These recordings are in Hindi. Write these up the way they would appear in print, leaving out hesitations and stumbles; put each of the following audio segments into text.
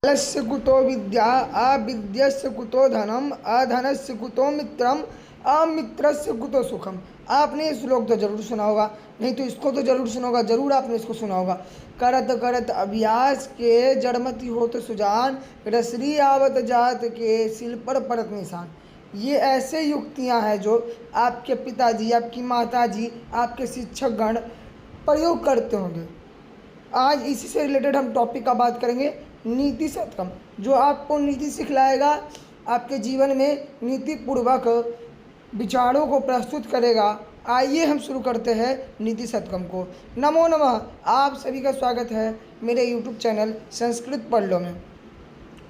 बलस्य कुतो विद्या अविद्यस्य कुतो धनम अधनस्य कुतो मित्रम अमित्रस्य कुतो सुखम। आपने ये श्लोक तो जरूर सुना होगा, नहीं तो इसको तो जरूर सुना होगा, जरूर आपने इसको सुना होगा। करत करत अभ्यास के जड़मति होत सुजान, रसरी आवत जात के सिल पर परत निशान। ये ऐसे युक्तियां हैं जो आपके पिताजी, आपकी माताजी, आपके शिक्षकगण प्रयोग करते होंगे। आज इसी से रिलेटेड हम टॉपिक का बात करेंगे, नीति शतकम, जो आपको नीति सिखलाएगा, आपके जीवन में नीति पूर्वक विचारों को प्रस्तुत करेगा। आइए हम शुरू करते हैं नीति शतकम को। नमो नमः, आप सभी का स्वागत है मेरे यूट्यूब चैनल संस्कृत पढ़ लो में।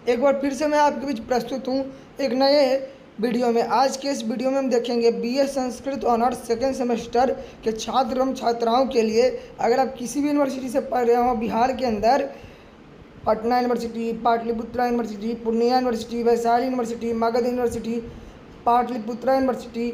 एक बार फिर से मैं आपके बीच प्रस्तुत हूँ एक नए वीडियो में। आज के इस वीडियो में हम देखेंगे BA Sanskrit honours second semester के छात्र एवं छात्राओं के लिए, अगर आप किसी भी यूनिवर्सिटी से पढ़ रहे हो बिहार के अंदर, Patna university, Patliputra university, Purnia university, Vaishali university, Magadh university, Patliputra university,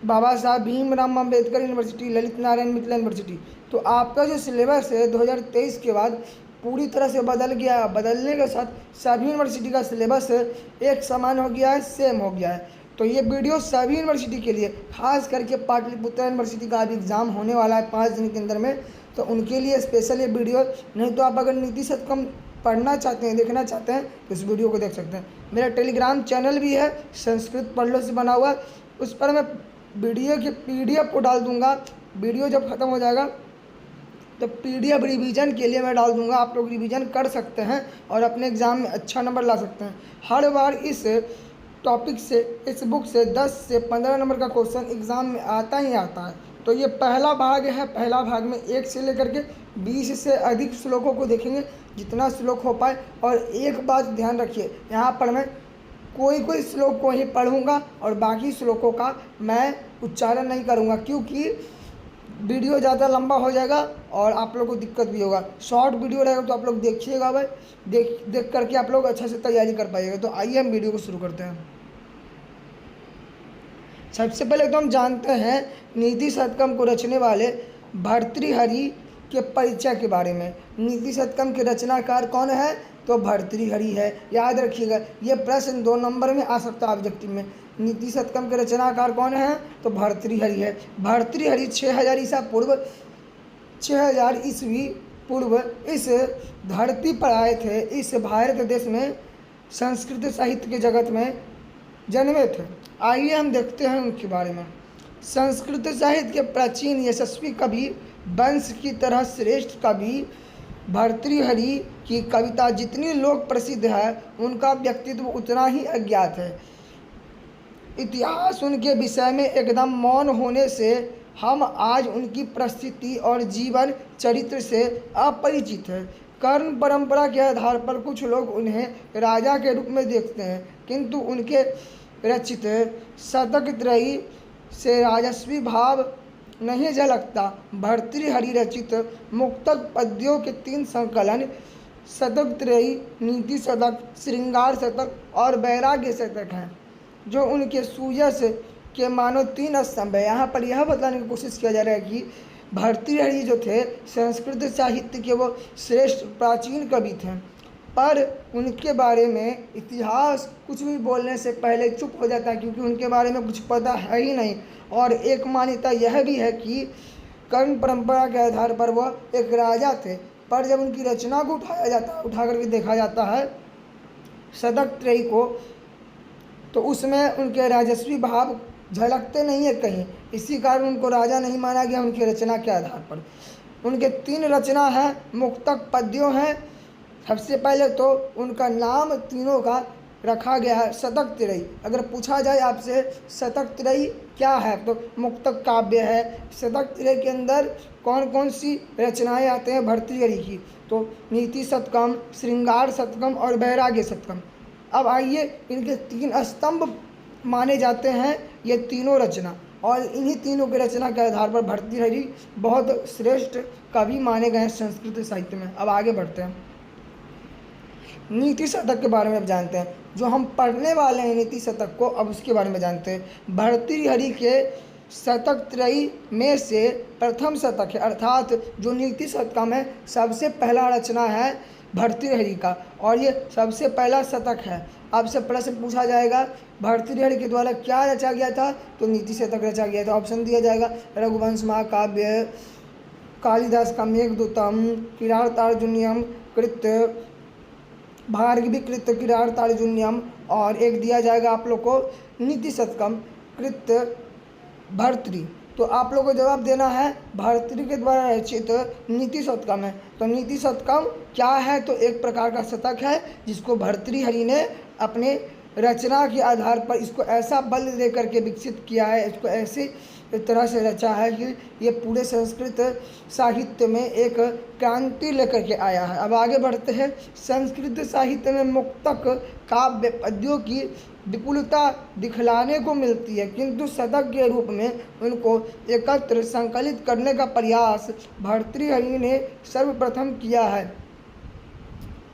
Baba Saheb Bhimrao Ambedkar university, Lalit Narayan Mithila university, तो आपका जो सिलेबस है 2023 के बाद पूरी तरह से बदल गया। बदलने के साथ सभी यूनिवर्सिटी का सिलेबस एक समान हो गया है, सेम हो गया है। तो ये वीडियो सभी यूनिवर्सिटी के लिए, खास करके पाटलिपुत्रा यूनिवर्सिटी का अभी एग्ज़ाम होने वाला है 5 दिन के अंदर में, तो उनके लिए स्पेशल ये वीडियो। नहीं तो आप अगर नीति शतकम पढ़ना चाहते हैं, देखना चाहते हैं, तो इस वीडियो को देख सकते हैं। मेरा टेलीग्राम चैनल भी है संस्कृत पढ़ लो से बना हुआ, उस पर मैं वीडियो की PDF को डाल दूंगा। वीडियो जब ख़त्म हो जाएगा तो PDF रिवीजन के लिए मैं डाल दूंगा। आप लोग रिवीजन कर सकते हैं और अपने एग्ज़ाम में अच्छा नंबर ला सकते हैं। हर बार इस टॉपिक से, इस बुक से 10 से 15 नंबर का क्वेश्चन एग्ज़ाम में आता ही आता है। तो ये पहला भाग है। पहला भाग में 1 से लेकर के 20 से अधिक श्लोकों को देखेंगे, जितना श्लोक हो पाए। और एक बात ध्यान रखिए, यहाँ पर मैं कोई श्लोक को ही पढ़ूंगा और बाकी श्लोकों का मैं उच्चारण नहीं करूँगा, क्योंकि वीडियो ज़्यादा लंबा हो जाएगा और आप लोगों को दिक्कत भी होगा। शॉर्ट वीडियो रहेगा तो आप लोग देखिएगा भाई, देख करके आप लोग अच्छे से तैयारी कर पाइएगा। तो आइए हम वीडियो को शुरू करते हैं। सबसे पहले तो हम जानते हैं नीति शतकम को रचने वाले भर्तृहरि के परिचय के बारे में। नीति शतकम के रचनाकार कौन है? तो भर्तृहरि है। याद रखिएगा, ये प्रश्न 2 नंबर में आ सकता है ऑब्जेक्टिव में। नीति शतकम के रचनाकार कौन है? तो भर्तृहरि है। भर्तृहरि 6000 ईसा पूर्व, 6000 ईस्वी पूर्व इस धरती पर आए थे। इस भारत देश में संस्कृत साहित्य के जगत में जन्मे थे। आइए हम देखते हैं उनके बारे में। संस्कृत साहित्य के प्राचीन यशस्वी कवि, वंश की तरह श्रेष्ठ कवि भर्तृहरि की कविता जितनी लोक प्रसिद्ध है, उनका व्यक्तित्व उतना ही अज्ञात है। इतिहास उनके विषय में एकदम मौन होने से हम आज उनकी परिस्थिति और जीवन चरित्र से अपरिचित हैं। कर्ण परंपरा के आधार पर कुछ लोग उन्हें राजा के रूप में देखते हैं, किंतु उनके रचित शतकत्रयी से राजस्वी भाव नहीं झलकता। भर्तृहरि रचित मुक्तक पद्यों के 3 संकलन शतकत्रयी, नीति शतक, श्रृंगार शतक और वैराग्य शतक हैं, जो उनके सुयश के मानो 3 स्तंभ है। यहाँ पर यह बताने की कोशिश किया जा रहा है कि भर्तृहरि जो थे संस्कृत साहित्य के वो श्रेष्ठ प्राचीन कवि थे, पर उनके बारे में इतिहास कुछ भी बोलने से पहले चुप हो जाता है, क्योंकि उनके बारे में कुछ पता है ही नहीं। और एक मान्यता यह भी है कि कर्ण परंपरा के आधार पर वह एक राजा थे, पर जब उनकी रचना को उठा करके देखा जाता है शतकत्रयी को, तो उसमें उनके राजस्वी भाव झलकते नहीं है कहीं। इसी कारण उनको राजा नहीं माना गया उनकी रचना के आधार पर। उनके 3 रचना हैं, मुक्तक पद्यों हैं। सबसे पहले तो उनका नाम तीनों का रखा गया है शतकत्रयी। अगर पूछा जाए आपसे शतकत्रयी क्या है, तो मुक्तक काव्य है। शतकत्रयी के अंदर कौन कौन सी रचनाएं आते हैं भर्तृहरि की? तो नीति शतकम, श्रृंगार शतकम और वैराग्य शतकम। अब आइए, इनके 3 स्तंभ माने जाते हैं ये तीनों रचना, और इन्हीं तीनों की रचना के आधार पर भर्तृहरि बहुत श्रेष्ठ कवि माने गए हैं संस्कृत साहित्य में। अब आगे बढ़ते हैं, नीति शतक के बारे में अब जानते हैं। जो हम पढ़ने वाले हैं नीति शतक को, अब उसके बारे में जानते हैं। भर्तृहरि के शतकत्रयी में से प्रथम शतक है, अर्थात जो नीति शतकम है सबसे पहला रचना है भर्तृहरि का, और ये सबसे पहला शतक है। आपसे प्रश्न पूछा जाएगा भर्तृहरि के द्वारा क्या रचा गया था, तो नीति शतक रचा गया था। ऑप्शन दिया जाएगा रघुवंश महाकाव्य, कालिदास का मेघदूतम, किरातार्जुनीयम कृत, भार्गवी कृत किरातार्जुनीयम, और एक दिया जाएगा आप लोग को नीति शतकम कृत भर्तृ। तो आप लोग को जवाब देना है भर्तृ के द्वारा रचित नीति शतकम है। तो नीति शतकम क्या है, तो एक प्रकार का शतक है जिसको भर्तृहरि ने अपने रचना के आधार पर इसको ऐसा बल दे करके विकसित किया है, इसको ऐसी तरह से रचा है कि ये पूरे संस्कृत साहित्य में एक क्रांति लेकर के आया है। अब आगे बढ़ते हैं। संस्कृत साहित्य में मुक्तक काव्य पद्यों की विपुलता दिखलाने को मिलती है, किंतु शतक के रूप में उनको एकत्र संकलित करने का प्रयास भर्तृहरि ने सर्वप्रथम किया है।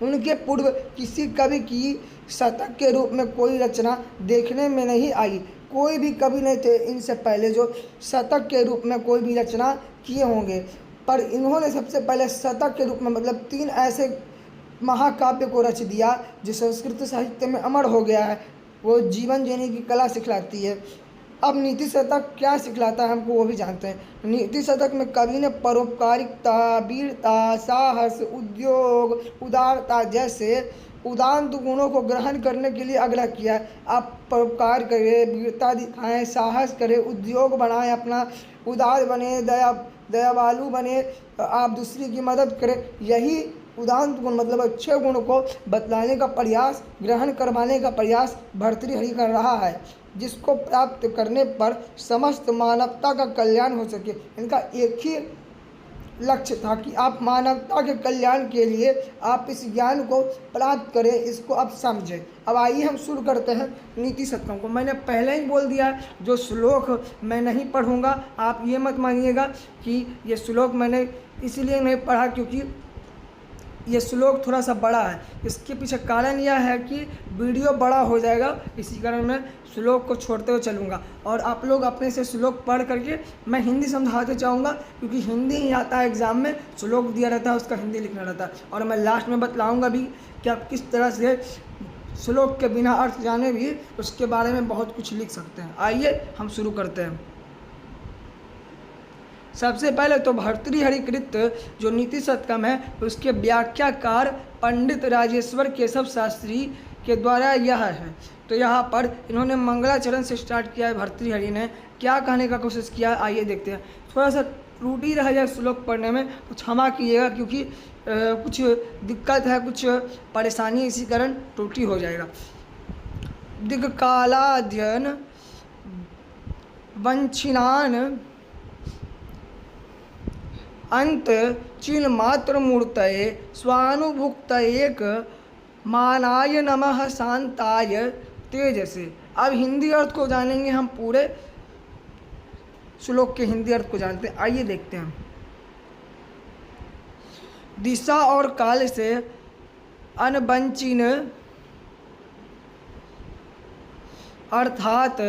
उनके पूर्व किसी कवि की शतक के रूप में कोई रचना देखने में नहीं आई। कोई भी कवि नहीं थे इनसे पहले जो शतक के रूप में कोई भी रचना किए होंगे, पर इन्होंने सबसे पहले शतक के रूप में मतलब 3 ऐसे महाकाव्य को रच दिया जो संस्कृत साहित्य में अमर हो गया है। वो जीवन जीने की कला सिखलाती है। अब नीति शतक क्या सिखलाता है हमको वो भी जानते हैं। नीति शतक में कवि ने परोपकारिता, वीरता, साहस, उद्योग, उदारता जैसे उदात्त गुणों को ग्रहण करने के लिए आग्रह किया है। आप परोपकार करें, वीरता दिखाएं, साहस करें, उद्योग बनाएं, अपना उदार बने, दयावालु बने, आप दूसरी की मदद करें। यही उदात्त गुण मतलब अच्छे गुण को बतलाने का प्रयास, ग्रहण करवाने का प्रयास भर्तृहरि कर रहा है, जिसको प्राप्त करने पर समस्त मानवता का कल्याण हो सके। इनका एक ही लक्ष्य था कि आप मानवता के कल्याण के लिए आप इस ज्ञान को प्राप्त करें, इसको आप समझें। अब आइए हम शुरू करते हैं नीति शतकम को। मैंने पहले ही बोल दिया जो श्लोक मैं नहीं पढ़ूंगा, आप ये मत मानिएगा कि ये श्लोक मैंने इसलिए नहीं पढ़ा क्योंकि ये श्लोक थोड़ा सा बड़ा है। इसके पीछे कारण यह है कि वीडियो बड़ा हो जाएगा, इसी कारण मैं श्लोक को छोड़ते हुए चलूँगा और आप लोग अपने से श्लोक पढ़ करके, मैं हिंदी समझाते चाहूँगा क्योंकि हिंदी ही आता है एग्ज़ाम में, श्लोक दिया रहता है उसका हिंदी लिखना रहता है। और मैं लास्ट में बतलाऊँगा भी कि आप किस तरह से श्लोक के बिना अर्थ जाने भी उसके बारे में बहुत कुछ लिख सकते हैं। आइए हम शुरू करते हैं। सबसे पहले तो भर्तृहरि कृत जो नीति शतकम है उसके व्याख्याकार पंडित राजेश्वर केशव शास्त्री के द्वारा यह है। तो यहाँ पर इन्होंने मंगलाचरण से स्टार्ट किया है। भर्तृहरि ने क्या कहने का कोशिश किया है आइए देखते हैं। थोड़ा सा त्रुटि रह जाए श्लोक पढ़ने में तो क्षमा कीजिएगा क्योंकि कुछ दिक्कत है, कुछ परेशानी, इसी कारण त्रुटि हो जाएगा। दिग्कालाध्ययन वंचिनान अंत चिन्ह मात्र मूर्तये स्वानुभुक्त एक मानाय नमः शांताय तेजसे। अब हिंदी अर्थ को जानेंगे हम, पूरे श्लोक के हिंदी अर्थ को जानते हैं। आइए देखते हैं। दिशा और काल से अनवंचिन अर्थात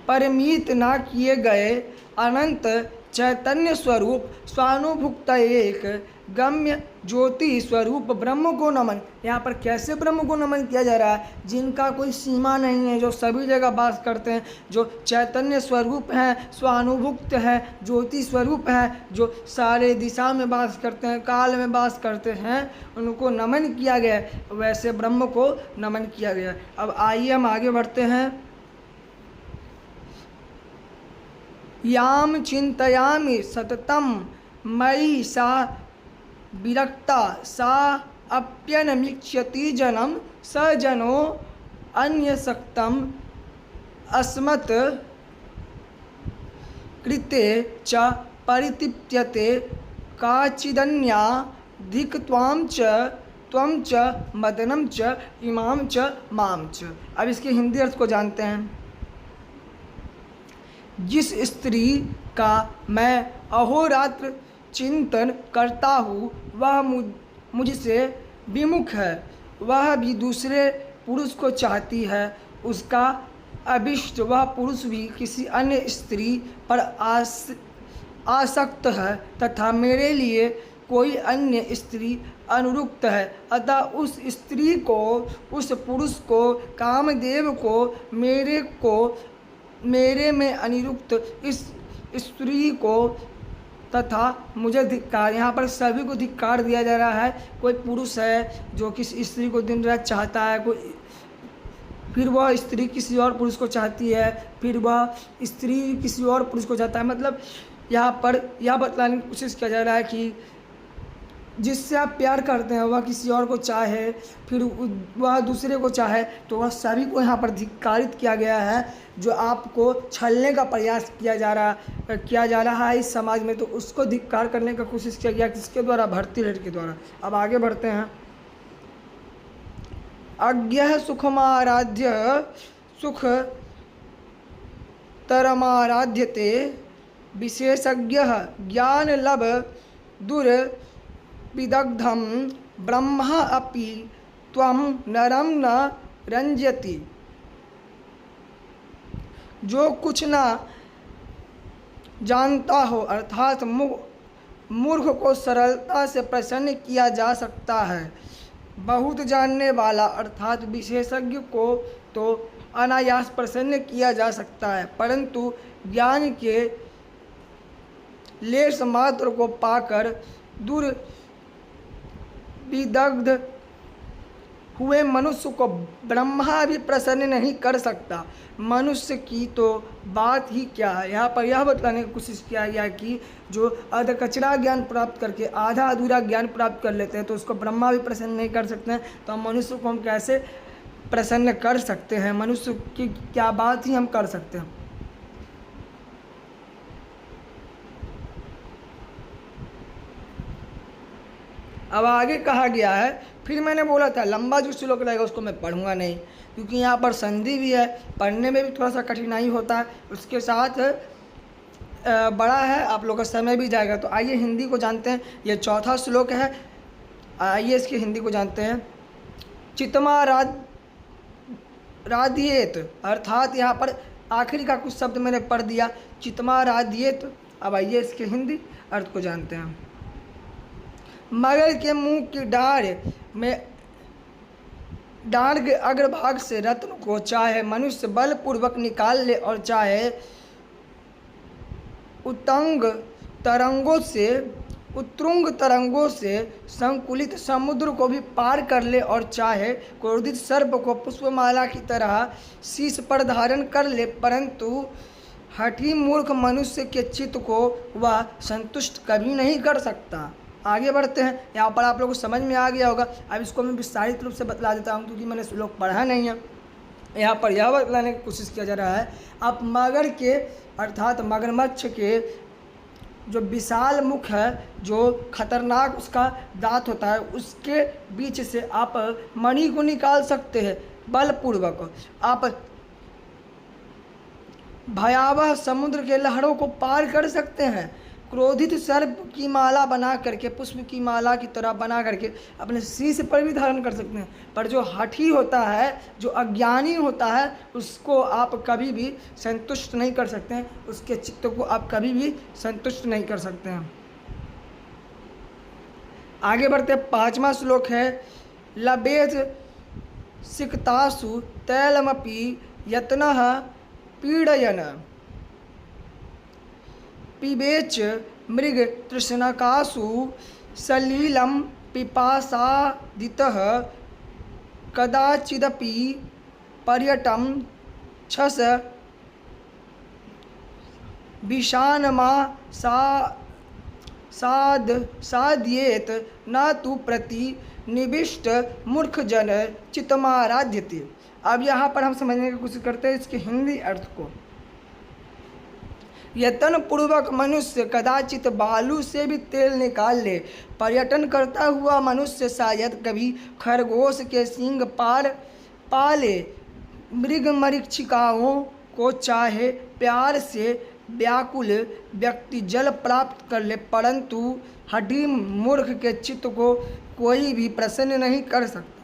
परिमित ना किए गए अनंत चैतन्य स्वरूप स्वानुभुक्त एक गम्य ज्योति स्वरूप ब्रह्म को नमन। यहाँ पर कैसे ब्रह्म को नमन किया जा रहा है? जिनका कोई सीमा नहीं है, जो सभी जगह वास करते हैं, जो चैतन्य स्वरूप हैं, स्वानुभुक्त है, ज्योति स्वरूप है, जो सारे दिशा में वास करते हैं, काल में वास करते हैं, उनको नमन किया गया है। वैसे ब्रह्म को नमन किया गया है। अब आइए हम आगे बढ़ते हैं। याम चिंतयामि सततम मयि सा विरक्ता सा अप्यनमीक्ष्यति जनम स जनो अन्यसक्तम अस्मत् कृते च परितिप्यते काचिदन्या धिक त्वां च मदनम च इमाम च माम च। अब इसके हिंदी अर्थ को जानते हैं। जिस स्त्री का मैं अहोरात्र चिंतन करता हूँ वह मुझसे विमुख है, वह भी दूसरे पुरुष को चाहती है। उसका अभिष्ट वह पुरुष भी किसी अन्य स्त्री पर आसक्त है तथा मेरे लिए कोई अन्य स्त्री अनुरुक्त है, अतः उस स्त्री को, उस पुरुष को, कामदेव को मेरे में अनिरुक्त इस स्त्री को तथा मुझे धिक्कार। यहाँ पर सभी को धिक्कार दिया जा रहा है। कोई पुरुष है जो किसी स्त्री को दिन रात चाहता है, कोई फिर वह स्त्री किसी और पुरुष को चाहती है, फिर वह स्त्री किसी और पुरुष को चाहता है। मतलब यहाँ पर यह बतलाने की कोशिश किया जा रहा है कि जिससे आप प्यार करते हैं वह किसी और को चाहे, फिर वह दूसरे को चाहे, तो वह सभी को यहाँ पर धिक्कारित किया गया है। जो आपको छलने का प्रयास किया जा रहा है इस समाज में, तो उसको धिक्कार करने का कोशिश किया गया। किसके द्वारा? भर्तृहरि के द्वारा। अब आगे बढ़ते हैं। अज्ञः सुखमाराध्य सुख तरमाराध्यते विशेषज्ञः ज्ञान लब दुर्विदग्धं ब्रह्मा अपि त्वं नरम न रंजति। जो कुछ ना जानता हो अर्थात मूर्ख को सरलता से प्रसन्न किया जा सकता है। बहुत जानने वाला अर्थात विशेषज्ञ को तो अनायास प्रसन्न किया जा सकता है, परंतु ज्ञान के लेश मात्र को पाकर दुर्विदग्ध हुए मनुष्य को ब्रह्मा भी प्रसन्न नहीं कर सकता। मनुष्य की तो बात ही क्या है। यहाँ पर यह बतलाने की कोशिश किया गया कि जो अधकचरा ज्ञान प्राप्त करके आधा अधूरा ज्ञान प्राप्त कर लेते हैं तो उसको ब्रह्मा भी प्रसन्न नहीं कर सकते हैं, तो हम मनुष्य को हम कैसे प्रसन्न कर सकते हैं? मनुष्य की क्या बात ही हम कर सकते हैं। अब आगे कहा गया है, फिर मैंने बोला था लंबा जो श्लोक रहेगा उसको मैं पढ़ूंगा नहीं, क्योंकि यहाँ पर संधि भी है, पढ़ने में भी थोड़ा सा कठिनाई होता है, उसके साथ बड़ा है, आप लोग का समय भी जाएगा। तो आइए हिंदी को जानते हैं। ये चौथा श्लोक है, आइए इसकी हिंदी को जानते हैं। चित्तमा राध्येत अर्थात यहाँ पर आखिरी का कुछ शब्द मैंने पढ़ दिया, चित्तमा राध्येत। अब आइए इसके हिंदी अर्थ को जानते हैं। मगर के मुंह की डाढ़ के अग्रभाग से रत्न को चाहे मनुष्य बलपूर्वक निकाल ले और चाहे उत्तुंग तरंगों से संकुलित समुद्र को भी पार कर ले और चाहे क्रोधित सर्प को पुष्पमाला की तरह शीश पर धारण कर ले, परंतु हठी मूर्ख मनुष्य के चित्त को वह संतुष्ट कभी नहीं कर सकता। आगे बढ़ते हैं। यहाँ पर आप लोगों को समझ में आ गया होगा। अब इसको मैं विस्तारित रूप से बतला देता हूँ, क्योंकि मैंने श्लोक पढ़ा नहीं है। यहाँ पर यह बतलाने की कोशिश किया जा रहा है, आप मगर के अर्थात मगरमच्छ के जो विशाल मुख है, जो खतरनाक उसका दांत होता है, उसके बीच से आप मणि को निकाल सकते हैं बलपूर्वक। आप भयावह समुद्र के लहरों को पार कर सकते हैं। क्रोधित सर्प की माला बना करके, पुष्प की माला की तरह बना करके अपने शीश पर भी धारण कर सकते हैं। पर जो हठी होता है, जो अज्ञानी होता है, उसको आप कभी भी संतुष्ट नहीं कर सकते हैं, उसके चित्त को आप कभी भी संतुष्ट नहीं कर सकते हैं। आगे बढ़ते, पांचवा श्लोक है। लभेत सिक्तासु तैलमपि यत्नः पीडयन् पिबेच मृग तृष्णकासु सलीलं पिपासादितः कदाचिदपि पर्यटं छस विषानमा साध्येत न तु प्रति निविष्ट मूर्खजन चित्तमाराध्यते। अब यहाँ पर हम समझने की कोशिश करते हैं इसके हिंदी अर्थ को। यत्न पूर्वक मनुष्य कदाचित बालू से भी तेल निकाल ले। पर्यटन करता हुआ मनुष्य शायद कभी खरगोश के सींग पार पाले। मृग मरीचिकाओं को चाहे प्यार से व्याकुल व्यक्ति जल प्राप्त कर ले, परंतु हठी मूर्ख के चित्त को कोई भी प्रसन्न नहीं कर सकता।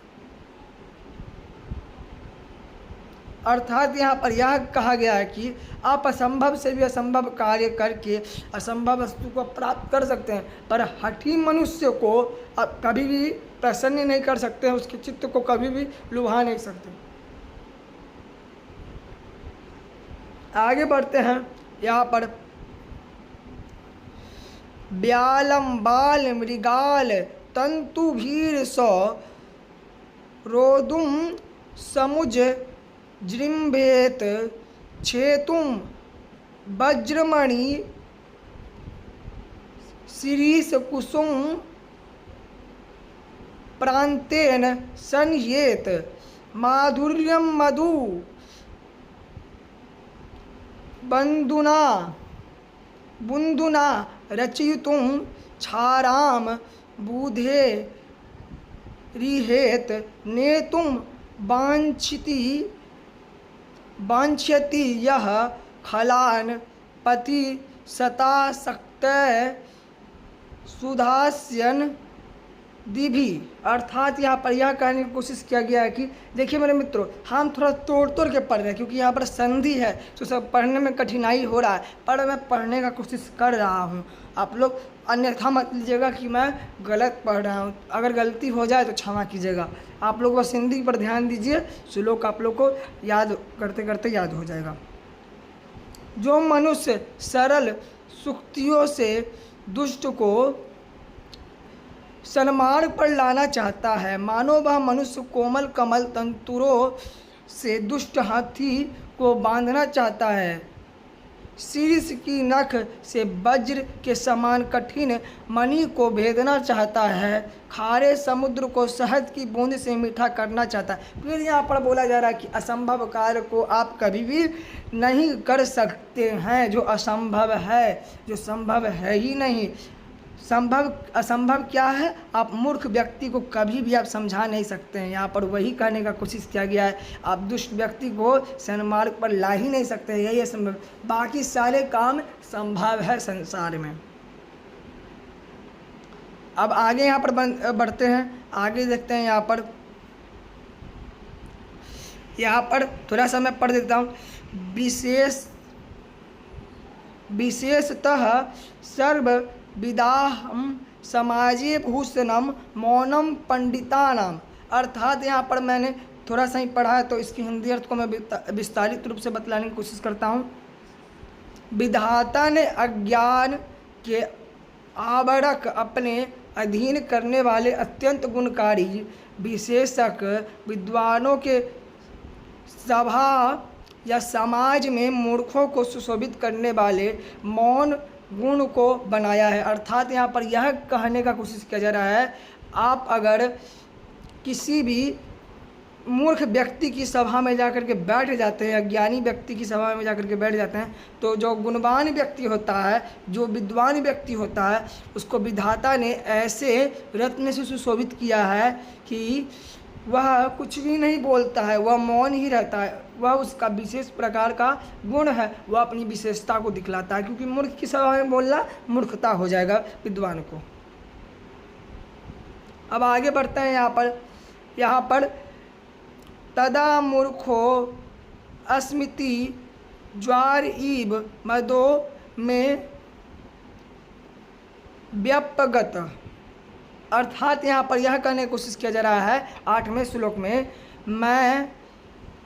अर्थात यहाँ पर यह कहा गया है कि आप असंभव से भी असंभव कार्य करके असंभव वस्तु को प्राप्त कर सकते हैं, पर हठी मनुष्य को आप कभी भी प्रसन्न नहीं कर सकते हैं, उसके चित्त को कभी भी लुभा नहीं सकते। आगे बढ़ते हैं। यहाँ पर ब्यालम बाल मृगाल तंतु भीर सौ रोदुम समुज जृंभेत छेतुम वज्रमणि शिरीष कुसुम प्रांतेन संह्येत माधुर्यम मधु बुंदुना रचयितुं क्षाराम बुधे रिहेत नेतुं वाञ्छति यह खलान पति सतासक्त सुधास्यन दिभी। अर्थात यहाँ पर यह कहने की कोशिश किया गया है कि देखिए मेरे मित्रों, हम थोड़ा तोड़ तोड़ के पढ़ रहे हैं क्योंकि यहाँ पर संधि है तो सब पढ़ने में कठिनाई हो रहा है, पर मैं पढ़ने का कोशिश कर रहा हूँ। आप लोग अन्यथा मत लीजिएगा कि मैं गलत पढ़ रहा हूँ, अगर गलती हो जाए तो क्षमा कीजिएगा। आप लोग बस हिंदी पर ध्यान दीजिए, श्लोक आप लोग को याद करते करते याद हो जाएगा। जो मनुष्य सरल सुक्तियों से दुष्ट को सन्मार्ग पर लाना चाहता है, मानो वह मनुष्य कोमल कमल तंतुरों से दुष्ट हाथी को बांधना चाहता है, शीर्ष की नख से वज्र के समान कठिन मणि को भेदना चाहता है, खारे समुद्र को शहद की बूंद से मीठा करना चाहता है। फिर यहाँ पर बोला जा रहा है कि असंभव कार्य को आप कभी भी नहीं कर सकते हैं, जो असंभव है, जो संभव है ही नहीं। असंभव क्या है, आप मूर्ख व्यक्ति को कभी भी आप समझा नहीं सकते हैं। यहाँ पर वही कहने का कोशिश किया गया है, आप दुष्ट व्यक्ति को सन्मार्ग पर ला ही नहीं सकते हैं, यही असंभव। बाकी सारे काम संभव है संसार में। अब आगे यहाँ पर बढ़ते हैं, आगे देखते हैं। यहाँ पर थोड़ा सा मैं पढ़ देता हूँ। विशेषतः सर्व विदाहम समाजे भूषणम मौनम पंडितानाम। अर्थात यहाँ पर मैंने थोड़ा सा ही पढ़ा है तो इसकी हिंदी अर्थ को मैं विस्तारित रूप से बतलाने की कोशिश करता हूँ। विधाता ने अज्ञान के आवरक अपने अधीन करने वाले अत्यंत गुणकारी विशेषक विद्वानों के सभा या समाज में मूर्खों को सुशोभित करने वाले मौन गुण को बनाया है। अर्थात यहाँ पर यह कहने का कोशिश किया जा रहा है, आप अगर किसी भी मूर्ख व्यक्ति की सभा में जाकर के बैठ जाते हैं, अज्ञानी व्यक्ति की सभा में जाकर के बैठ जाते हैं, तो जो गुणवान व्यक्ति होता है, जो विद्वान व्यक्ति होता है, उसको विधाता ने ऐसे रत्न से सुशोभित किया है कि वह कुछ भी नहीं बोलता है, वह मौन ही रहता है। वह उसका विशेष प्रकार का गुण है, वह अपनी विशेषता को दिखलाता है, क्योंकि मूर्ख की सभा में बोलना मूर्खता हो जाएगा विद्वान को। अब आगे बढ़ते हैं। यहाँ पर तदा मूर्खो अस्मिति ज्वार ईब मदो में व्यपगत। अर्थात यहाँ पर यह कहने की कोशिश किया जा रहा है 8वें श्लोक में, मैं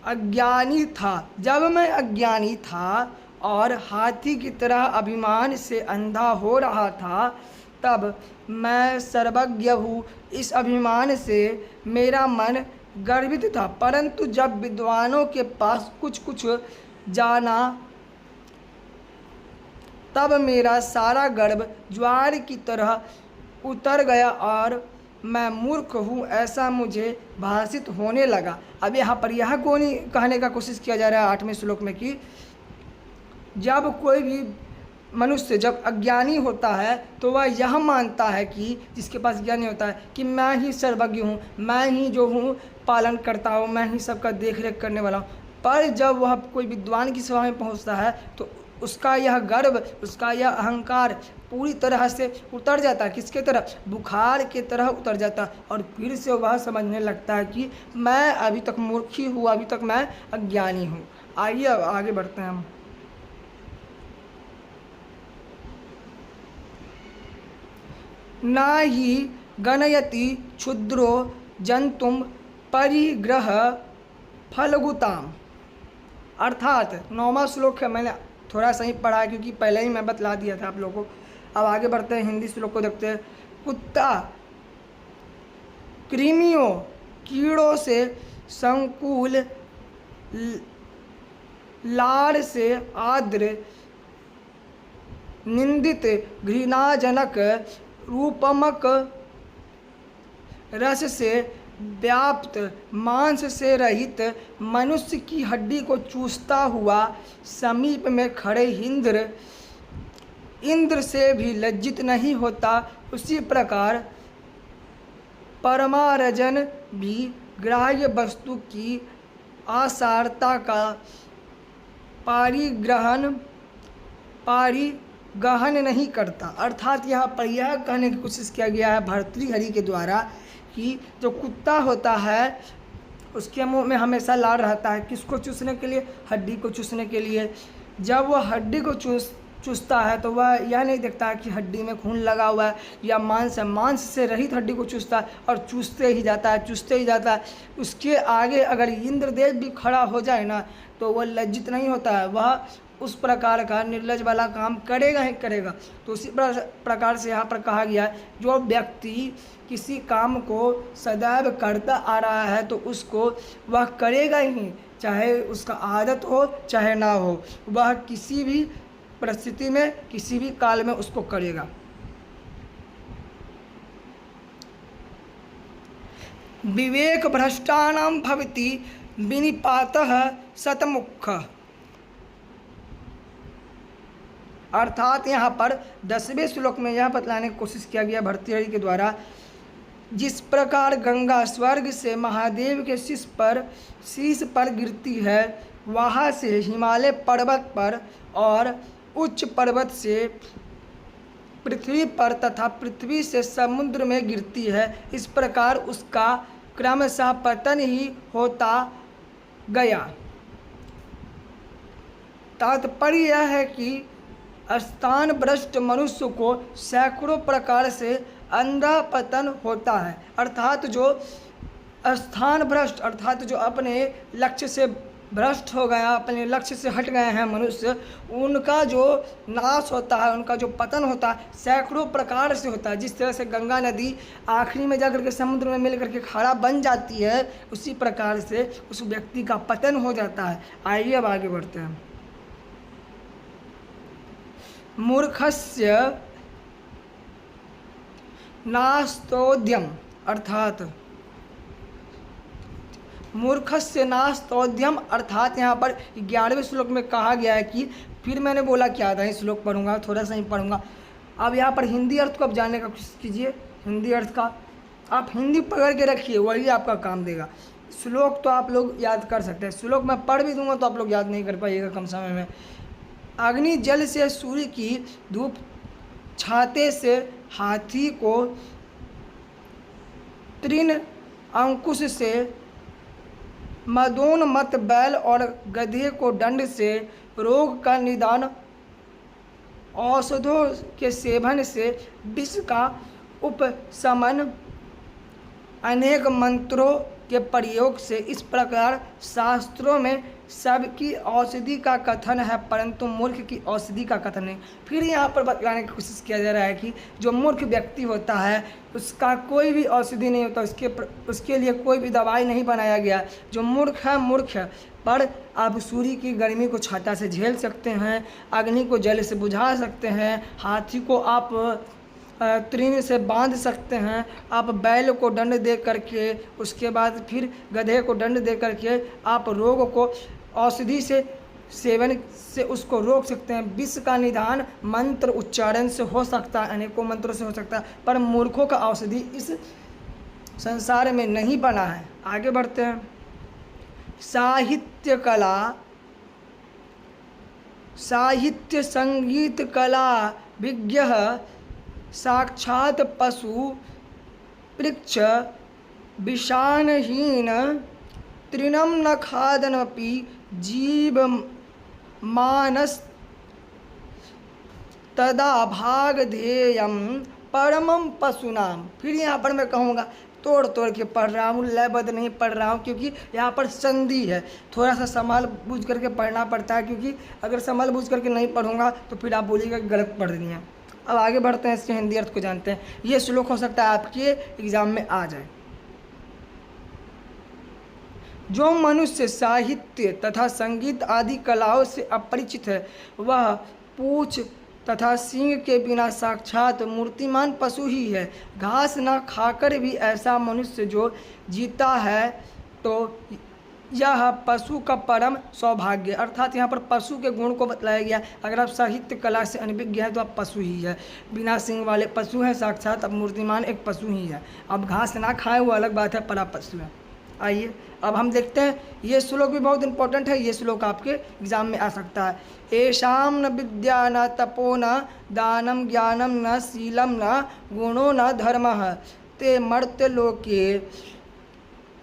अज्ञानी था, जब मैं अज्ञानी था और हाथी की तरह अभिमान से अंधा हो रहा था, तब मैं सर्वज्ञ हूँ, इस अभिमान से मेरा मन गर्वित था। परंतु जब विद्वानों के पास कुछ जाना, तब मेरा सारा गर्व ज्वार की तरह उतर गया और मैं मूर्ख हूँ ऐसा मुझे भाषित होने लगा। अब यहाँ पर यह कहने का कोशिश किया जा रहा है 8वें श्लोक में कि जब कोई भी मनुष्य जब अज्ञानी होता है तो वह यह मानता है कि जिसके पास ज्ञानी होता है कि मैं ही सर्वज्ञ हूँ, मैं ही जो हूँ पालन करता हूँ, मैं ही सबका देख रेख करने वाला हूँ। पर जब वह कोई विद्वान की सभा में पहुँचता है तो उसका यह गर्व, उसका यह अहंकार पूरी तरह से उतर जाता है। किसके तरह? बुखार के तरह उतर जाता, और फिर से वह समझने लगता है कि मैं अभी तक मूर्ख ही हूँ, अभी तक मैं अज्ञानी हूँ। आइए अब आगे बढ़ते हैं हम। ना ही गणयति क्षुद्रो जंतुम परिग्रह फलगुताम। अर्थात 9वां श्लोक है, मैंने थोड़ा सा ही पढ़ा है क्योंकि पहले ही मैं बतला दिया था आप लोगों को। अब आगे बढ़ते हैं, हिंदी श्लोक को देखते हैं। कुत्ता कृमियों कीड़ों से संकुल लाड़ से आर्द्र निंदित घृणाजनक रूपमक रस से व्याप्त मांस से रहित मनुष्य की हड्डी को चूसता हुआ समीप में खड़े इंद्र से भी लज्जित नहीं होता, उसी प्रकार परमारजन भी ग्राह्य वस्तु की आसारता का पारिगहन नहीं करता। अर्थात यहाँ पर यह कहने की कोशिश किया गया है भर्तृहरि के द्वारा कि जो कुत्ता होता है उसके मुंह में हमेशा लार रहता है। किसको चूसने के लिए? हड्डी को चूसने के लिए। जब वह हड्डी को चूसता है तो वह यह नहीं देखता है कि हड्डी में खून लगा हुआ है या मांस है। मांस से रहित हड्डी को चूसता है और चूसते ही जाता है। उसके आगे अगर इंद्रदेव भी खड़ा हो जाए ना तो वह लज्जित नहीं होता है, वह उस प्रकार का निर्लज वाला काम करेगा ही करेगा। तो उसी प्रकार से यहाँ पर कहा गया है, जो व्यक्ति किसी काम को सदैव करता आ रहा है तो उसको वह करेगा ही, चाहे उसका आदत हो चाहे ना हो, वह किसी भी परिस्थिति में किसी भी काल में उसको करेगा। विवेक भ्रष्टानां भवति विनिपातः शतमुख। अर्थात यहाँ पर 10वें श्लोक में यह बतलाने की कोशिश किया गया भर्तृहरि के द्वारा, जिस प्रकार गंगा स्वर्ग से महादेव के शीश पर गिरती है, वहाँ से हिमालय पर्वत पर और उच्च पर्वत से पृथ्वी पर तथा पृथ्वी से समुद्र में गिरती है, इस प्रकार उसका क्रमशः पतन ही होता गया। तात्पर्य यह है कि स्थान भ्रष्ट मनुष्य को सैकड़ों प्रकार से अंधा पतन होता है। अर्थात जो स्थान भ्रष्ट, अर्थात जो अपने लक्ष्य से भ्रष्ट हो गया, अपने लक्ष्य से हट गए हैं मनुष्य, उनका जो नाश होता है, उनका जो पतन होता है सैकड़ों प्रकार से होता है। जिस तरह से गंगा नदी आखिरी में जाकर के समुद्र में मिल करके खारा बन जाती है, उसी प्रकार से उस व्यक्ति का पतन हो जाता है। आइए अब आगे बढ़ते हैं। मूर्खस्य नास्तोद्यम, अर्थात मूर्खस्य नास्तोद्यम, अर्थात यहाँ पर 11वें श्लोक में कहा गया है कि, फिर मैंने बोला क्या था, इस श्लोक पढ़ूंगा, थोड़ा सा ही पढ़ूंगा। अब यहाँ पर हिंदी अर्थ को अब जानने का कोशिश कीजिए। हिंदी अर्थ का आप हिंदी पकड़ के रखिए, वही आपका काम देगा। श्लोक तो आप लोग याद कर सकते हैं, श्लोक मैं पढ़ भी दूंगा तो आप लोग याद नहीं कर पाइएगा कम समय में। अग्नि जल से सूर्य की धूप, छाते से हाथी को, तृण अंकुश से मदोन्मत्त बैल और गधे को दंड से, रोग का निदान औषधों के सेवन से, विष का उपशमन अनेक मंत्रों के प्रयोग से, इस प्रकार शास्त्रों में सबकी औषधि का कथन है परंतु मूर्ख की औषधि का कथन नहीं। फिर यहाँ पर बतलाने की कोशिश किया जा रहा है कि जो मूर्ख व्यक्ति होता है उसका कोई भी औषधि नहीं होता, उसके लिए कोई भी दवाई नहीं बनाया गया। जो मूर्ख है पर आप सूर्य की गर्मी को छाता से झेल सकते हैं, अग्नि को जल से बुझा सकते हैं, हाथी को आप तृण से बांध सकते हैं, आप बैल को दंड दे करके, उसके बाद फिर गधे को दंड दे करके आप रोग को औषधि से सेवन से उसको रोक सकते हैं। विष का निदान मंत्र उच्चारण से हो सकता है, अनेकों मंत्रों से हो सकता है, पर मूर्खों का औषधि इस संसार में नहीं बना है। आगे बढ़ते हैं। साहित्य कला साहित्य संगीत कला विज्ञ साक्षात् पशु पृक्ष विषाणहीन तृणं न खादनपि जीव मानस तदा भागधेयम परमम पशुनाम। फिर यहाँ पर मैं कहूँगा, तोड़ तोड़ के पढ़ रहा हूँ, लयबद्ध नहीं पढ़ रहा हूँ, क्योंकि यहाँ पर संधि है, थोड़ा सा संभाल बूझ करके पढ़ना पड़ता है, क्योंकि अगर संभाल बूझ करके नहीं पढ़ूंगा तो फिर आप बोलिएगा कि गलत पढ़ रही हैं। अब आगे बढ़ते हैं, इसके हिंदी अर्थ को जानते हैं। ये श्लोक हो सकता है आपके एग्जाम में आ जाए। जो मनुष्य साहित्य तथा संगीत आदि कलाओं से अपरिचित है, वह पूछ तथा सींग के बिना साक्षात मूर्तिमान पशु ही है। घास न खाकर भी ऐसा मनुष्य जो जीता है, तो यह पशु का परम सौभाग्य। अर्थात यहाँ पर पशु के गुण को बतलाया गया। अगर आप साहित्य कला से अनभिज्ञ हैं तो आप पशु ही है। बिना सींग वाले पशु हैं साक्षात, अब मूर्तिमान एक पशु ही है। अब घास ना खाए वो अलग बात है, पर आप पशु है। आइए अब हम देखते हैं, ये श्लोक भी बहुत इंपॉर्टेंट है, ये श्लोक आपके एग्जाम में आ सकता है। एषाम न विद्या न तपो न दानम ज्ञानम न शीलम न गुणो न धर्मः ते मर्त्यलोके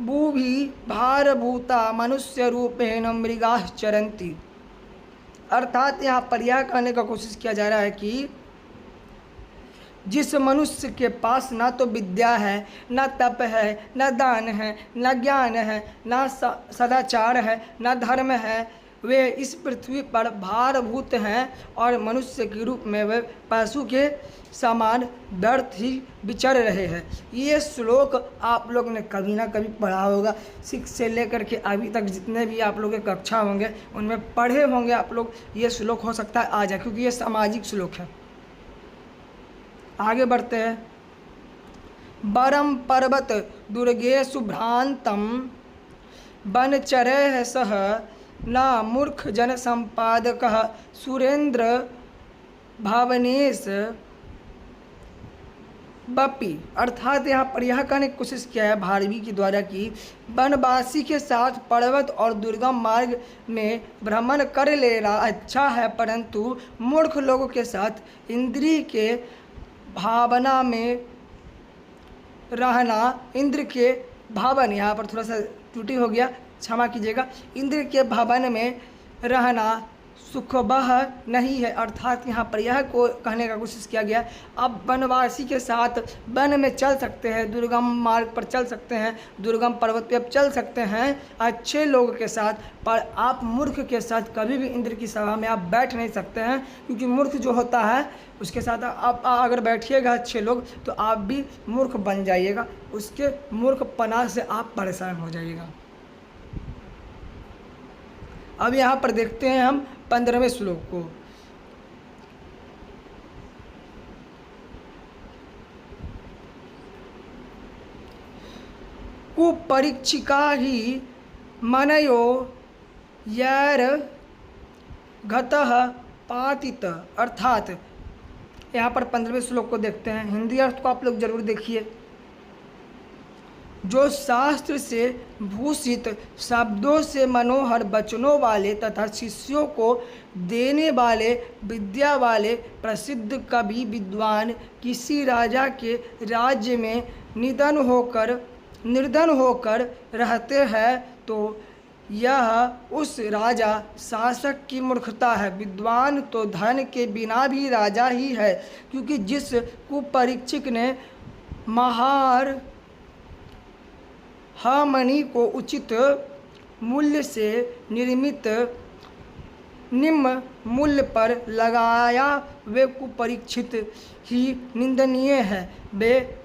भूभि भारभूता मनुष्य रूपेण मृगाः चरन्ति। अर्थात यहाँ पर यह कहने का कोशिश किया जा रहा है कि जिस मनुष्य के पास ना तो विद्या है, ना तप है, ना दान है, ना ज्ञान है, ना सदाचार है, ना धर्म है, वे इस पृथ्वी पर भारभूत हैं और मनुष्य के रूप में वे पशु के समान व्यर्थ ही विचर रहे हैं। ये श्लोक आप लोग ने कभी ना कभी पढ़ा होगा। 6 से लेकर के अभी तक जितने भी आप लोग के कक्षा होंगे उनमें पढ़े होंगे आप लोग। ये श्लोक हो सकता है आ जाए, क्योंकि ये सामाजिक श्लोक है। आगे बढ़ते हैं। बरम पर्वत दुर्गेषु भ्रांतम वनचरैः सह न मूर्ख जन संपादकः सुरेंद्र भावनेश बपी। अर्थात यहाँ पर यह कहने की कोशिश किया है भारवी के द्वारा कि वनवासी के साथ पर्वत और दुर्गम मार्ग में भ्रमण कर लेना अच्छा है, परंतु मूर्ख लोगों के साथ इंद्रिय के भावना में रहना, इंद्र के भावन, यहाँ पर थोड़ा सा त्रुटि हो गया, क्षमा कीजिएगा, इंद्र के भवन में रहना सुखबह नहीं है। अर्थात यहाँ पर यह को कहने का कोशिश किया गया, आप वनवासी के साथ वन में चल सकते हैं, दुर्गम मार्ग पर चल सकते हैं, दुर्गम पर्वत पे आप चल सकते हैं अच्छे लोगों के साथ, पर आप मूर्ख के साथ कभी भी इंद्र की सभा में आप बैठ नहीं सकते हैं, क्योंकि मूर्ख जो होता है उसके साथ आप अगर बैठिएगा अच्छे लोग तो आप भी मूर्ख बन जाइएगा, उसके मूर्खपना से आप परेशान हो जाइएगा। अब यहाँ पर देखते हैं हम 15वें श्लोक को। कुपरीक्षिका ही मनयो यैर घतः पातित। अर्थात यहाँ पर 15वें श्लोक को देखते हैं, हिंदी अर्थ को आप लोग जरूर देखिए। जो शास्त्र से भूषित शब्दों से मनोहर वचनों वाले तथा शिष्यों को देने वाले विद्या वाले प्रसिद्ध कवि विद्वान किसी राजा के राज्य में निर्धन होकर रहते हैं, तो यह उस राजा शासक की मूर्खता है। विद्वान तो धन के बिना भी राजा ही है, क्योंकि जिस कुपरीक्षक ने महार मणि को उचित मूल्य से निर्मित निम्न मूल्य पर लगाया, वे कुपरीक्षित ही निंदनीय है, वे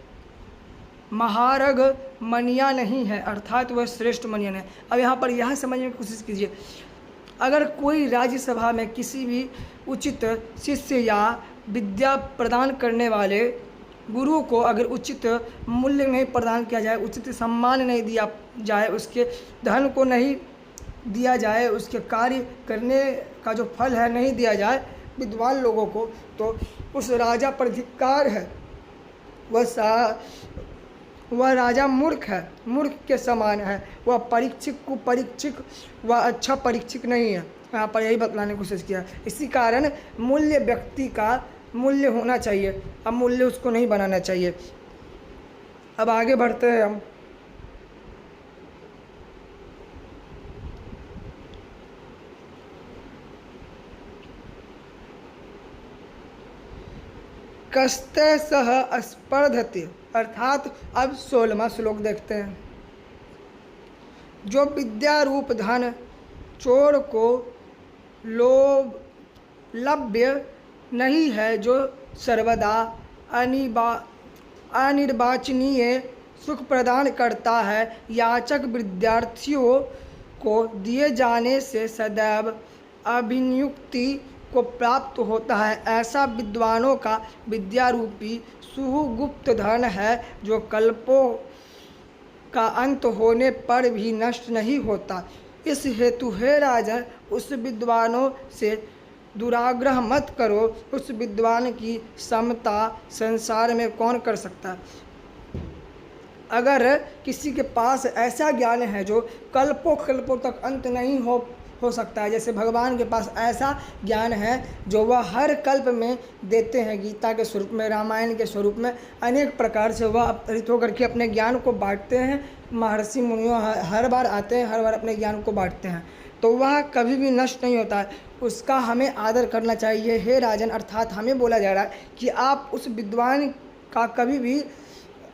महारग मनिया नहीं है, अर्थात वह श्रेष्ठ मनियन है। अब यहाँ पर यह समझने की कोशिश कीजिए, अगर कोई राज्यसभा में किसी भी उचित शिष्य या विद्या प्रदान करने वाले गुरु को अगर उचित मूल्य नहीं प्रदान किया जाए, उचित सम्मान नहीं दिया जाए, उसके धन को नहीं दिया जाए, उसके कार्य करने का जो फल है नहीं दिया जाए विद्वान लोगों को, तो उस राजा पर धिक्कार है। वह वह राजा मूर्ख है, मूर्ख के समान है। वह परीक्षित कुपरीक्षित, वह अच्छा परीक्षित नहीं है। यहाँ पर यही बतलाने की कोशिश किया। इसी कारण मूल्य व्यक्ति का मूल्य होना चाहिए, अमूल्य उसको नहीं बनाना चाहिए। अब आगे बढ़ते हैं हम। कस्ते सह स्पर्धते, अर्थात अब 16वां श्लोक देखते हैं। जो विद्या रूप धन चोर को लभ्य नहीं है, जो सर्वदा अनिर्वाचनीय सुख प्रदान करता है, याचक विद्यार्थियों को दिए जाने से सदैव अभिनियुक्ति को प्राप्त होता है, ऐसा विद्वानों का विद्यारूपी सुगुप्त धन है, जो कल्पों का अंत होने पर भी नष्ट नहीं होता। इस हेतु हे राजन, उस विद्वानों से दुराग्रह मत करो। उस विद्वान की समता संसार में कौन कर सकता है। अगर किसी के पास ऐसा ज्ञान है जो कल्पों कल्पों तक अंत नहीं हो सकता है, जैसे भगवान के पास ऐसा ज्ञान है जो वह हर कल्प में देते हैं, गीता के स्वरूप में, रामायण के स्वरूप में, अनेक प्रकार से वह अवतरित होकर के अपने ज्ञान को बांटते हैं। महर्षि मुनियों हर बार आते हैं, हर बार अपने ज्ञान को बांटते हैं, तो वह कभी भी नष्ट नहीं होता है। उसका हमें आदर करना चाहिए। हे राजन, अर्थात हमें बोला जा रहा है कि आप उस विद्वान का कभी भी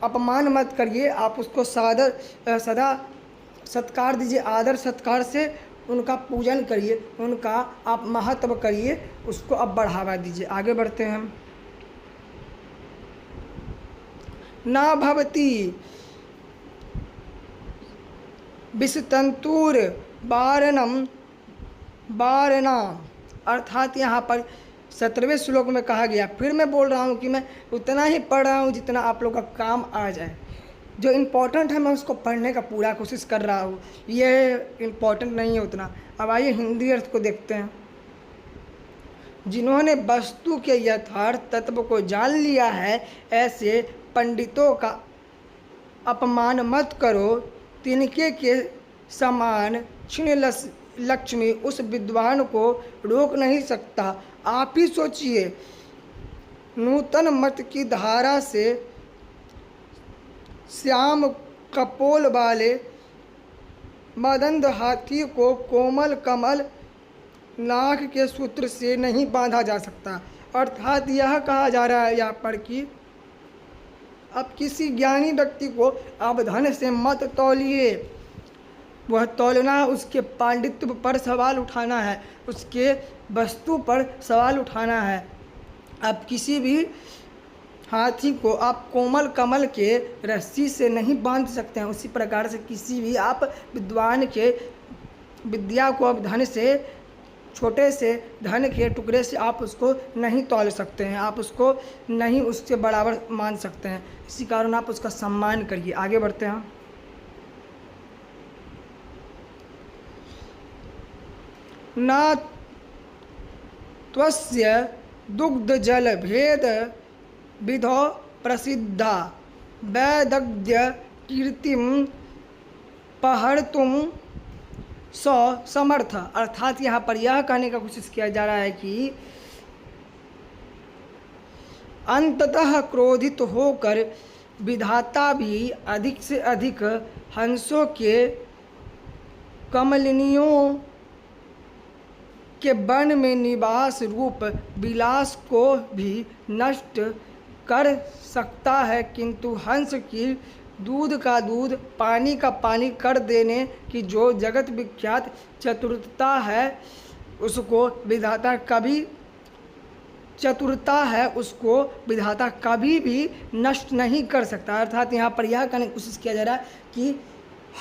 अपमान मत करिए, आप उसको सदा सत्कार दीजिए, आदर सत्कार से उनका पूजन करिए, उनका आप महत्व करिए, उसको अब बढ़ावा दीजिए। आगे बढ़ते हैं हम। ना भवती विषतंतुर वारणा, अर्थात यहाँ पर 17वें श्लोक में कहा गया। फिर मैं बोल रहा हूँ कि मैं उतना ही पढ़ रहा हूँ जितना आप लोग का काम आ जाए। जो इम्पोर्टेंट है मैं उसको पढ़ने का पूरा कोशिश कर रहा हूँ, ये इम्पोर्टेंट नहीं है उतना। अब आइए हिंदी अर्थ को देखते हैं। जिन्होंने वस्तु के यथार्थ तत्व को जान लिया है, ऐसे पंडितों का अपमान मत करो। तिनके के समान क्षीण लक्ष्मी उस विद्वान को रोक नहीं सकता। आप ही सोचिए, नूतन मत की धारा से श्याम कपोल वाले मदंद हाथी को कोमल कमल नाक के सूत्र से नहीं बांधा जा सकता। अर्थात यह कहा जा रहा है यहाँ पर कि अब किसी ज्ञानी व्यक्ति को आप धन से मत तौलिए। वह तौलना उसके पांडित्य पर सवाल उठाना है, उसके वस्तु पर सवाल उठाना है। अब किसी भी हाथी को आप कोमल कमल के रस्सी से नहीं बांध सकते हैं, उसी प्रकार से किसी भी आप विद्वान के विद्या को अब धन से, छोटे से धन के टुकड़े से आप उसको नहीं तौल सकते हैं, आप उसको नहीं उसके बराबर मान सकते हैं। इसी कारण आप उसका सम्मान करिए। आगे बढ़ते हैं। न त्वस्य दुग्ध जल भेद विधो प्रसिद्धा वैदग्ध्य कीर्तिम पहर्तुम समर्थ। अर्थात यहाँ पर यह कहने का कोशिश किया जा रहा है कि अंततः क्रोधित होकर विधाता भी अधिक से अधिक हंसों के कमलिनियों के वन में निवास रूप विलास को भी नष्ट कर सकता है, किंतु हंस की दूध का दूध, पानी का पानी कर देने की जो जगत विख्यात चतुरता है, उसको विधाता कभी भी नष्ट नहीं कर सकता। अर्थात यहाँ पर यह कहने की कोशिश किया जा रहा है कि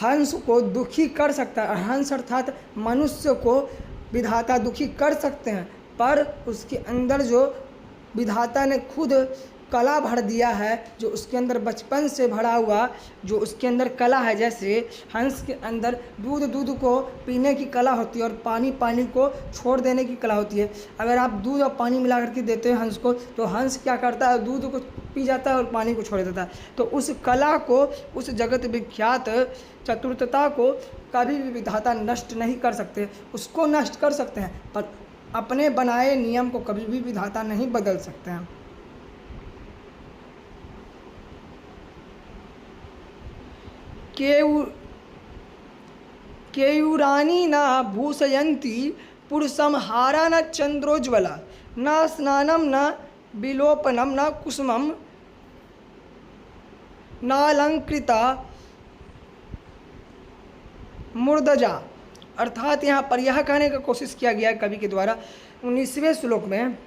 हंस को दुखी कर सकता है। हंस अर्थात मनुष्य को विधाता दुखी कर सकते हैं, पर उसके अंदर जो विधाता ने खुद कला भर दिया है, जो उसके अंदर बचपन से भरा हुआ जो उसके अंदर कला है, जैसे हंस के अंदर दूध को पीने की कला होती है और पानी को छोड़ देने की कला होती है। अगर आप दूध और पानी मिला करके देते हैं हंस को, तो हंस क्या करता है, दूध को पी जाता है और पानी को छोड़ देता है। तो उस कला को, उस जगत विख्यात चतुर्थता को कभी भी विधाता नष्ट नहीं कर सकते। उसको नष्ट कर सकते हैं पर अपने बनाए नियम को कभी भी विधाता नहीं बदल सकते हैं। केयूरानी न भूषयन्ति पुरुषम हारा न चंद्रोज्ज्वला न स्नानम न विलोपनम न कुसुमम नालंकृता मूर्धजा। अर्थात यहाँ पर यह कहने का कोशिश किया गया है कवि के द्वारा 19वें श्लोक में,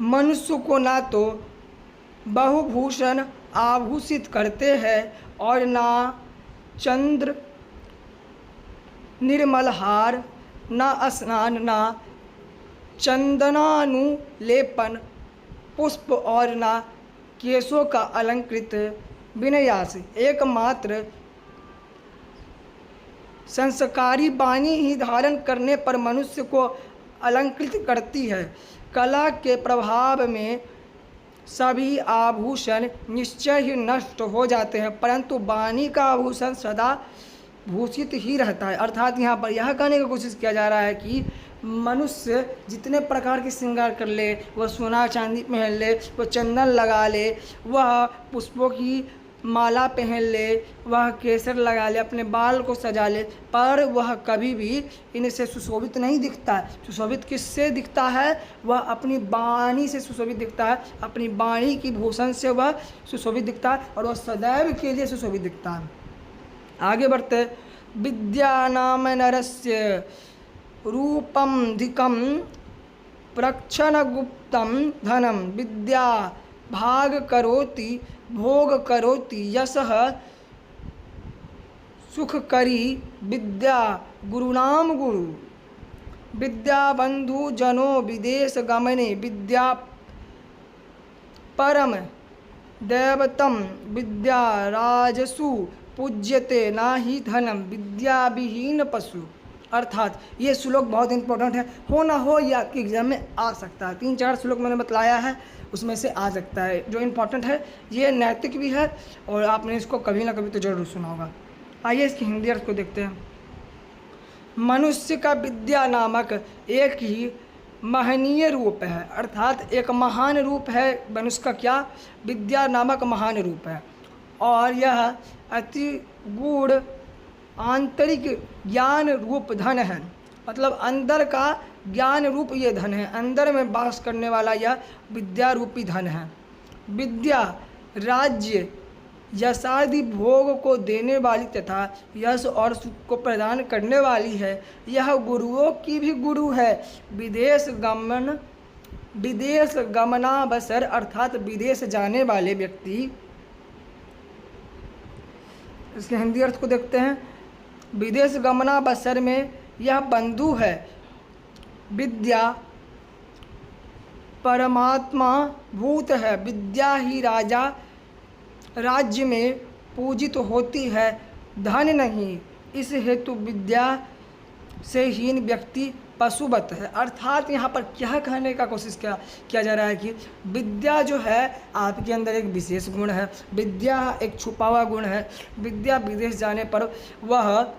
मनुष्य को ना तो बहुभूषण आभूषित करते हैं और ना चंद्र निर्मल हार, ना स्नान, ना चंदनानुलेपन पुष्प और ना केशों का अलंकृत विन्यास। एकमात्र संस्कारी वाणी ही धारण करने पर मनुष्य को अलंकृत करती है। कला के प्रभाव में सभी आभूषण निश्चय ही नष्ट हो जाते हैं, परंतु वाणी का आभूषण सदा भूषित ही रहता है। अर्थात यहाँ पर यह कहने की कोशिश किया जा रहा है कि मनुष्य जितने प्रकार के श्रृंगार कर ले, वह सोना चांदी पहन ले, वह चंदन लगा ले, वह पुष्पों की माला पहन ले, वह केसर लगा ले, अपने बाल को सजा ले, पर वह कभी भी इनसे सुशोभित नहीं दिखता है। सुशोभित किससे दिखता है? वह अपनी वाणी से सुशोभित दिखता है, अपनी वाणी की भूषण से वह सुशोभित दिखता है और वह सदैव के लिए सुशोभित दिखता है। आगे बढ़ते, विद्या नाम नरस्य रूपम धिकम प्रक्षण गुप्तम धनम विद्या भाग करोति भोग करोति यशः सुख करी विद्या गुरुनाम गुरु। विद्या बंधु जनो विदेश गमने विद्या परम दैवतम विद्या राजसु पूज्यते ना ही धनम विद्या विहीन पशु। अर्थात ये श्लोक बहुत इंपॉर्टेंट है, हो ना हो ये आपके एग्जाम में आ सकता है। 3-4 श्लोक मैंने बतलाया है, उसमें से आ सकता है। जो इम्पोर्टेंट है ये नैतिक भी है और आपने इसको कभी ना कभी तो जरूर सुना होगा। आइए इसकी हिंदी अर्थ को देखते हैं। मनुष्य का विद्या नामक एक ही महनीय रूप है, अर्थात एक महान रूप है मनुष्य का। क्या? विद्या नामक महान रूप है और यह अति गूढ़ आंतरिक ज्ञान रूप धन है। मतलब अंदर का ज्ञान रूप ये धन है, अंदर में वास करने वाला यह विद्या रूपी धन है। विद्या राज्य यशादि भोग को देने वाली तथा यश और सुख को प्रदान करने वाली है। यह गुरुओं की भी गुरु है। विदेश गमनावसर अर्थात विदेश जाने वाले व्यक्ति, इसके हिंदी अर्थ को देखते हैं। विदेश गमनावसर में यह बंधु है। विद्या परमात्मा भूत है। विद्या ही राजा राज्य में पूजित होती है, धन नहीं। इस हेतु विद्या से हीन व्यक्ति पशुवत है। अर्थात यहाँ पर क्या कहने का कोशिश किया जा रहा है कि विद्या जो है आपके अंदर एक विशेष गुण है, विद्या एक छुपा हुआ गुण है। विद्या विदेश जाने पर वह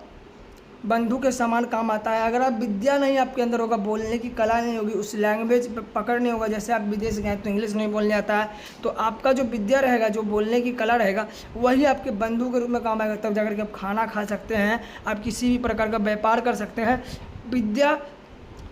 बंधु के समान काम आता है। अगर आप विद्या नहीं आपके अंदर होगा, बोलने की कला नहीं होगी, उस लैंग्वेज पे पकड़ नहीं होगा, जैसे आप विदेश गए तो इंग्लिश नहीं बोलने आता है, तो आपका जो विद्या रहेगा, जो बोलने की कला रहेगा, वही आपके बंधु के रूप में काम आएगा। तब जाकर के आप खाना खा सकते हैं, आप किसी भी प्रकार का व्यापार कर सकते हैं। विद्या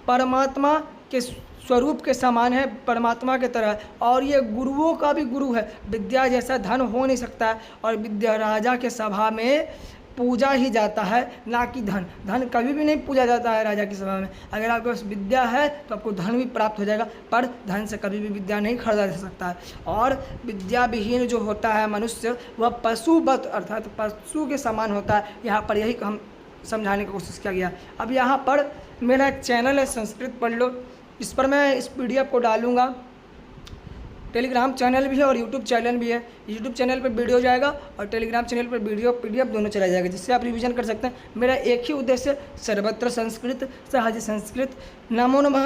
परमात्मा के स्वरूप के समान है, परमात्मा के तरह, और ये गुरुओं का भी गुरु है। विद्या जैसा धन हो नहीं सकता है और विद्या राजा के सभा में पूजा ही जाता है, ना कि धन। धन कभी भी नहीं पूजा जाता है राजा की सभा में। अगर आपके पास विद्या है तो आपको धन भी प्राप्त हो जाएगा, पर धन से कभी भी विद्या नहीं खरीदा जा सकता है। और विद्या विहीन जो होता है मनुष्य, वह पशुवत अर्थात पशु के समान होता है। यहाँ पर यही हम समझाने की कोशिश किया गया। अब यहाँ पर मेरा एक चैनल है संस्कृत पढ़ लो, इस पर मैं इस PDF को डालूँगा। टेलीग्राम चैनल भी है और यूट्यूब चैनल भी है। यूट्यूब चैनल पर वीडियो जाएगा और टेलीग्राम चैनल पर वीडियो PDF दोनों चला जाएगा, जिससे आप रिवीजन कर सकते हैं। मेरा एक ही उद्देश्य, सर्वत्र संस्कृत सहज संस्कृत। नमो नमः।